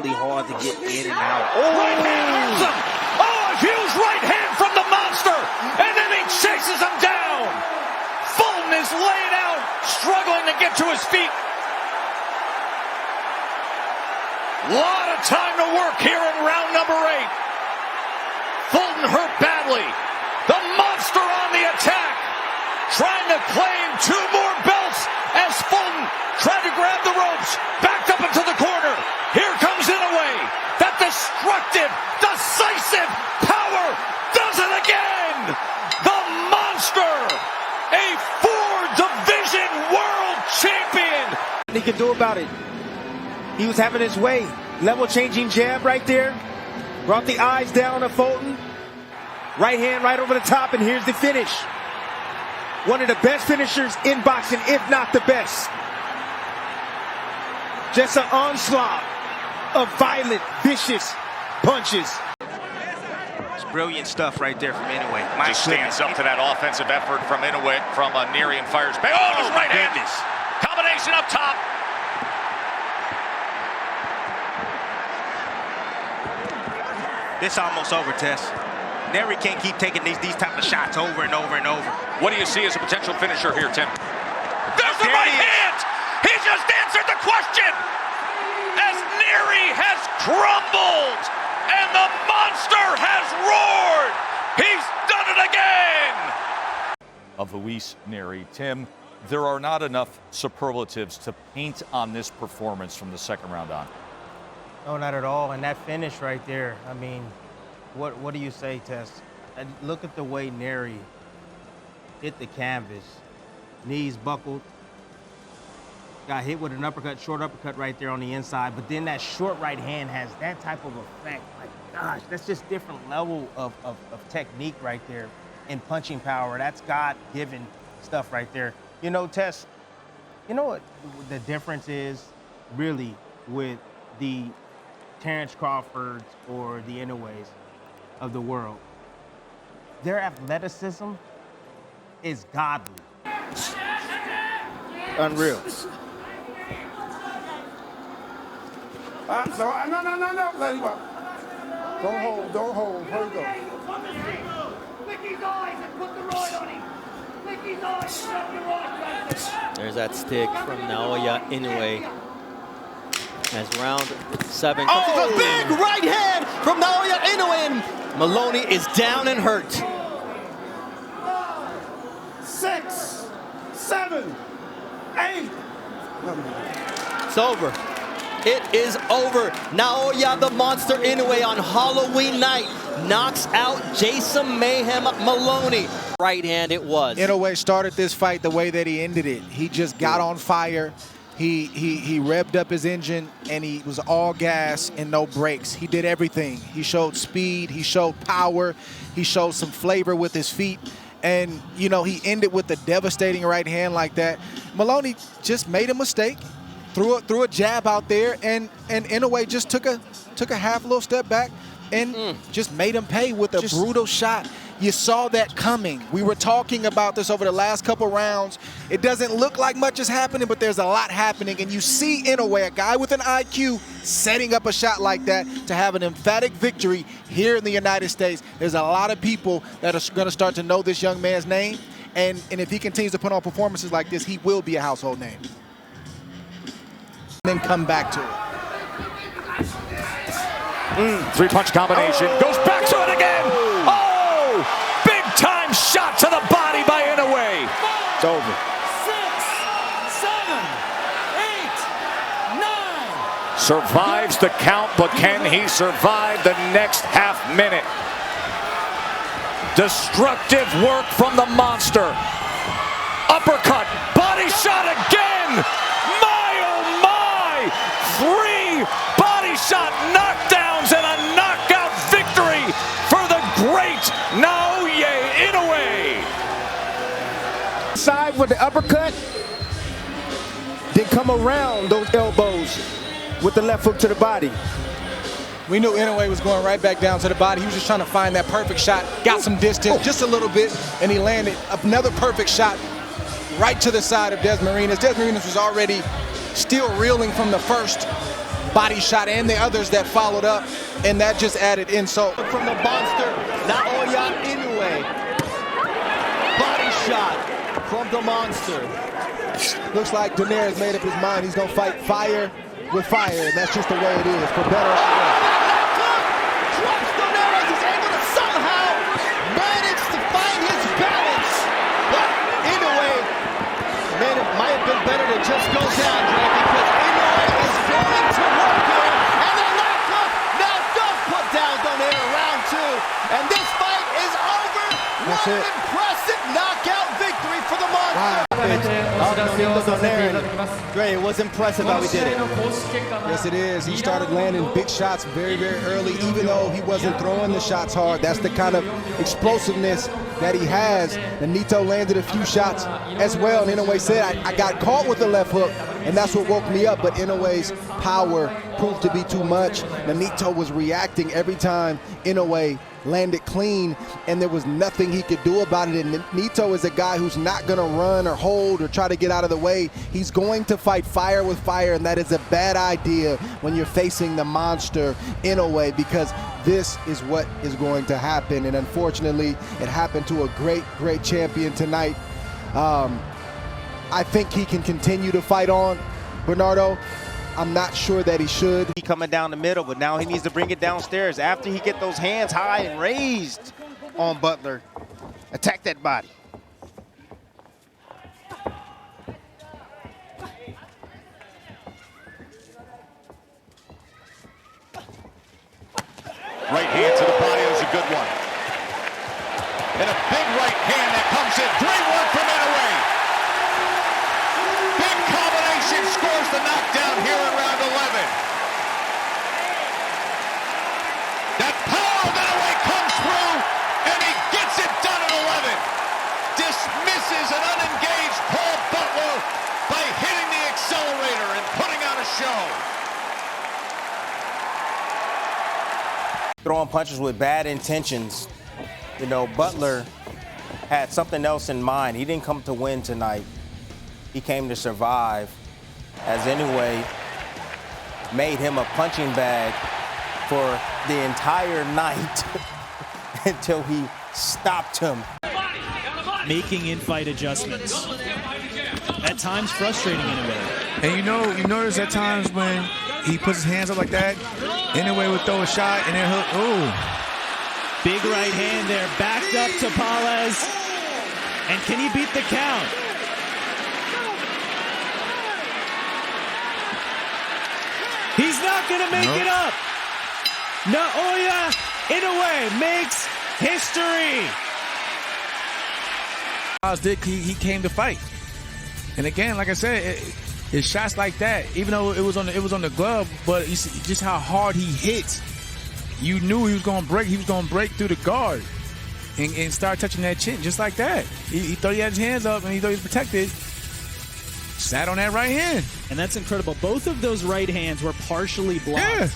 really hard to get in and out. Right hand hits him! Oh, a huge right hand from the monster! And then he chases him down! Fulton is laid out, struggling to get to his feet. Lot of time to work here in round number 8. Fulton hurt badly. The monster on the attack, trying to claim 2 more belts as Fulton tried to grab the ropes, backed up into the corner. Here comes Inoue. That destructive, decisive power does it again. The monster, a 4-division world champion. He could do about it. He was having his way. Level-changing jab right there. Brought the eyes down to Fulton. Right hand right over the top, and here's the finish. One of the best finishers in boxing, if not the best. Just an onslaught of violent, vicious punches. It's brilliant stuff right there from Inoue. Just stands up to that offensive effort from Inoue, from Nery, and fires back. Oh, his right hand. Combination up top. This almost over, Tess. Nery can't keep taking these type of shots over and over and over. What do you see as a potential finisher here, Tim? There's the right hand! He just answered the question! As Nery has crumbled and the monster has roared! He's done it again! Of Luis Nery. Tim, there are not enough superlatives to paint on this performance from the second round on. No, not at all. And that finish right there, I mean, what do you say, Tess? And look at the way Nery hit the canvas. Knees buckled. Got hit with an uppercut, short uppercut right there on the inside. But then that short right hand has that type of effect. Like, gosh, that's just different level of technique right there and punching power. That's God-given stuff right there. You know, Tess, you know what the difference is really with the Terrence Crawfords or the Inoues of the world? Their athleticism is godly. Unreal. No. Let him up. Don't hold. Here we go. Lick his eyes and put the rod on him. Lick his eyes and put the rod. There's that stick from Naoya Inoue. As round 7 comes. Oh! A big right hand from Naoya Inoue, and Moloney is down and hurt. 6, 7, 8. It's over. It is over. Naoya the Monster Inoue on Halloween night knocks out Jason Mayhem Moloney. Right hand it was. Inoue started this fight the way that he ended it. He just got on fire. He revved up his engine, and he was all gas and no brakes. He did everything. He showed speed. He showed power. He showed some flavor with his feet. And, you know, he ended with a devastating right hand like that. Moloney just made a mistake, threw a jab out there, and Inoue just took a half little step back and just made him pay with a brutal shot. You saw that coming. We were talking about this over the last couple rounds. It doesn't look like much is happening, but there's a lot happening. And you see Inoue, a guy with an IQ, setting up a shot like that to have an emphatic victory here in the United States. There's a lot of people that are going to start to know this young man's name. And if he continues to put on performances like this, he will be a household name. And then come back to it. 3-punch combination. Goes back to it again. Big-time shot to the body by Inoue. It's over. 6, 7, 8, 9. Survives the count, but can he survive the next half minute? Destructive work from the monster. Uppercut, body shot again. My, oh my! 3 body shot knockdowns and a knockout victory for the great Naoya Inoue. Side with the uppercut, then come around those elbows with the left hook to the body. We knew Inoue was going right back down to the body. He was just trying to find that perfect shot, got some distance, just a little bit, and he landed another perfect shot right to the side of Dasmarinas. Dasmarinas was already still reeling from the first, body shot and the others that followed up, and that just added insult. From the monster, Naoya Inoue. Body shot from the monster. Looks like Donaire has made up his mind. He's going to fight fire with fire, and that's just the way it is, for better or worse. Drops Donaire as he's able to somehow manage to find his balance. But Inoue might have been better to just go down, Dre, because Inoue is going to work here. And the knockout now does put down Donaire round 2. And this fight is over. That's What it. an impressive knockout victory for the monster. Dre, it was impressive how he did it. Yes, it is. He started landing big shots very, very early, even though he wasn't throwing the shots hard. That's the kind of explosiveness that he has. And Nito landed a few shots as well. And Inoue said, I got caught with the left hook, and that's what woke me up. But Inoue's power proved to be too much. And Nito was reacting every time Inoue landed clean, and there was nothing he could do about it. And Nito is a guy who's not going to run or hold or try to get out of the way. He's going to fight fire with fire, and that is a bad idea when you're facing the monster Inoue, because this is what is going to happen. And unfortunately, it happened to a great, great champion tonight. I think he can continue to fight on, Bernardo. I'm not sure that he should. He coming down the middle, but now he needs to bring it downstairs. After he get those hands high and raised on Butler, attack that body. Right hand to the body is a good one. And a big right hand that comes in. Great work from Nery. Big combination scores the knockdown here in round 11. That power of Nery comes through, and he gets it done at 11. Dismisses an unengaged Paul Butler by hitting the accelerator and putting on a show. Throwing punches with bad intentions. You know, Butler had something else in mind. He didn't come to win tonight. He came to survive, as Inoue made him a punching bag for the entire night until he stopped him. Making in-fight adjustments. At times frustrating Inoue. And you notice at times when he puts his hands up like that, Inoue would throw a shot and then he'll, ooh. Big right hand there, backed up Tapales. And can he beat the count? He's not gonna make it up. Naoya Inoue makes history. He came to fight. And again, like I said, it's shots like that, even though it was on the glove, but you see just how hard he hits. You knew he was going to break. He was going to break through the guard and start touching that chin just like that. He thought he had his hands up and he thought he was protected. Sat on that right hand. And that's incredible. Both of those right hands were partially blocked. Yeah.